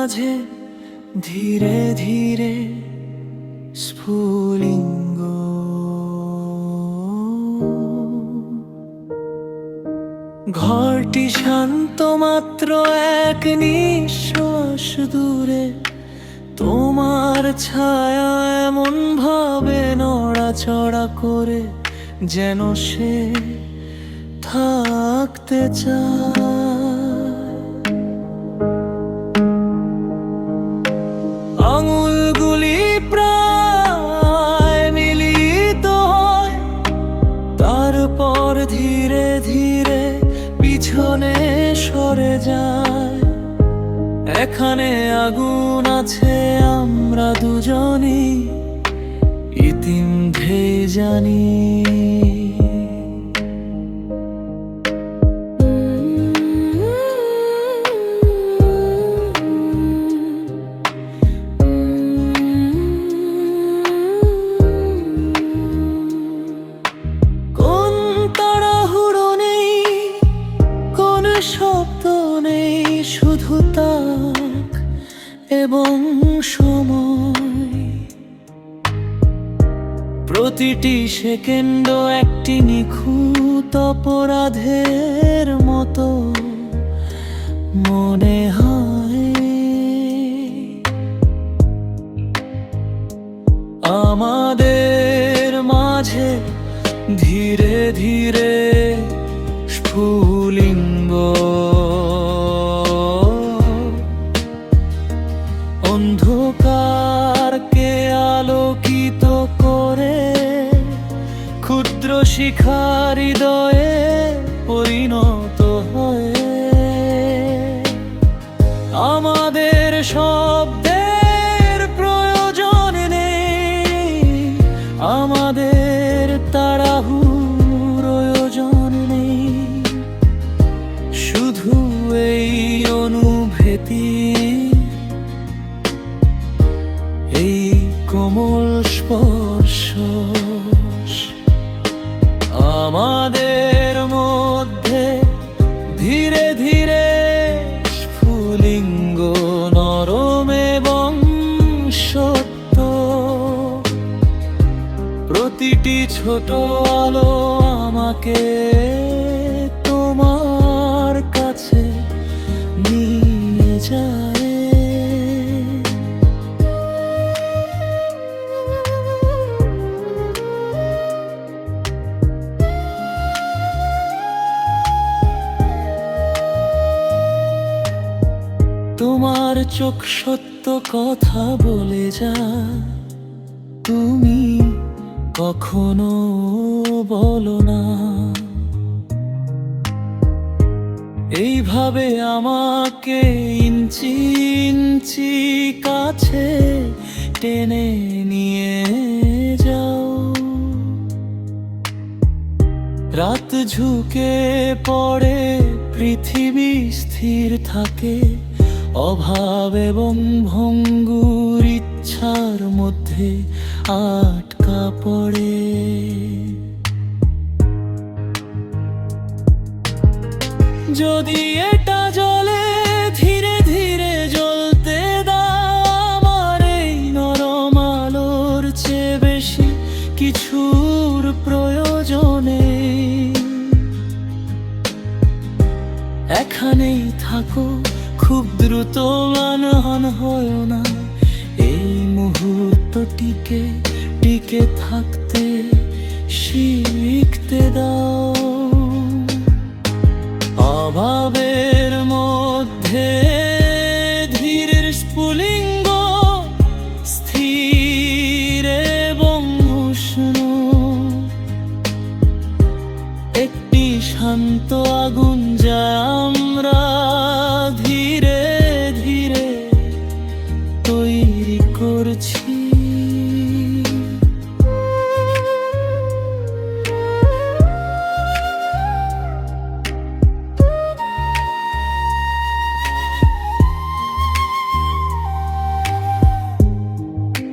মাঝে ধীরে ধীরে স্ফুলিঙ্গ। ঘরটি শান্ত, মাত্র এক নিঃশ্বাস দূরে। তোমার ছায়া এমন ভাবে নড়াচড়া করে, যেন সে থাকতে চায়। আঙুলগুলি প্রায় মিলিত হয়, তারপর ধীরে ধীরে পিছনে সরে যায়। এখানে আগুন আছে, আমরা দুজনই ইতিমধ্যে জানি। কোন তাড়াহুড়ো নেই, কোন শব্দ নেই, শুধু তাক এবং সময়। প্রতিটি সেকেন্ড একটি নিখুঁত অপরাধের মতো মনে হয়। আমাদের মাঝে ধীরে ধীরে স্ফুলিঙ্গ। অন্ধকারকে আলোকিত করে, ক্ষুদ্র শিখা হৃদয়ে পরিণত হয়ে। আমাদের শব্দের প্রয়োজন নেই, আমাদের তাড়াহুড়োর প্রয়োজন নেই, শুধু এই অনুভূতি, এই কোমল স্পর্শ। আমাদের মধ্যে ধীরে ধীরে স্ফুলিঙ্গ, নরম এবং সত্য। প্রতিটি ছোট আলো আমাকে তোমার কাছে নিয়ে যায়। তোমার চোখ সত্য কথা বলে যায়, তুমি কখনো বলো না। এইভাবে আমাকে ইঞ্চি ইঞ্চি কাছে টেনে নিয়ে যাও। রাত ঝুঁকে পড়ে, পৃথিবী স্থির থাকে, অভাব এবং ভঙ্গুর ইচ্ছার মধ্যে আটকা পড়ে। যদি এটা জ্বলে, ধীরে ধীরে জ্বলতে দাও। আমার এই নরম আলোর চেয়ে বেশি কিছুর প্রয়োজনে। এখানেই থাকো, খুব দ্রুত মানহান হয় না। এই মুহূর্তটিকে টিকে থাকতে শিখতে দাও। অভাবের মধ্যে ধীরের স্ফুলিঙ্গ, স্থির এবং উষ্ণ। একটি শান্ত আগুন, যা আমরা ধীরে ধীরে তৈরি করছি।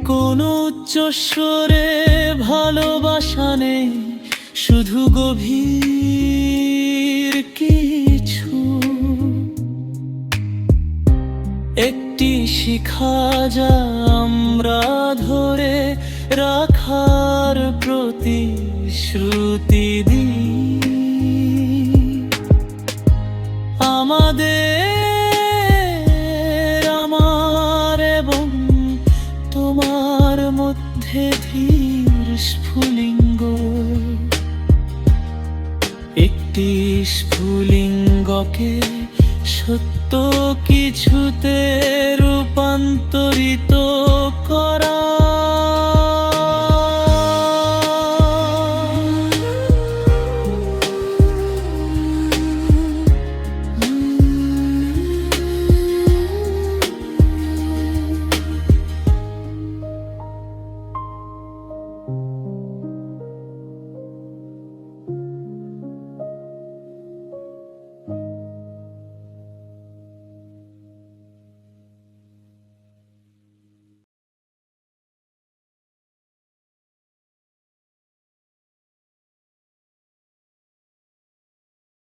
কোনো উচ্চস্বরে ভালোবাসা নেই, শুধু গভীর কিছু। একটি শিখা যা আমরা ধরে রাখার প্রতিশ্রুতি দিই। আমাদের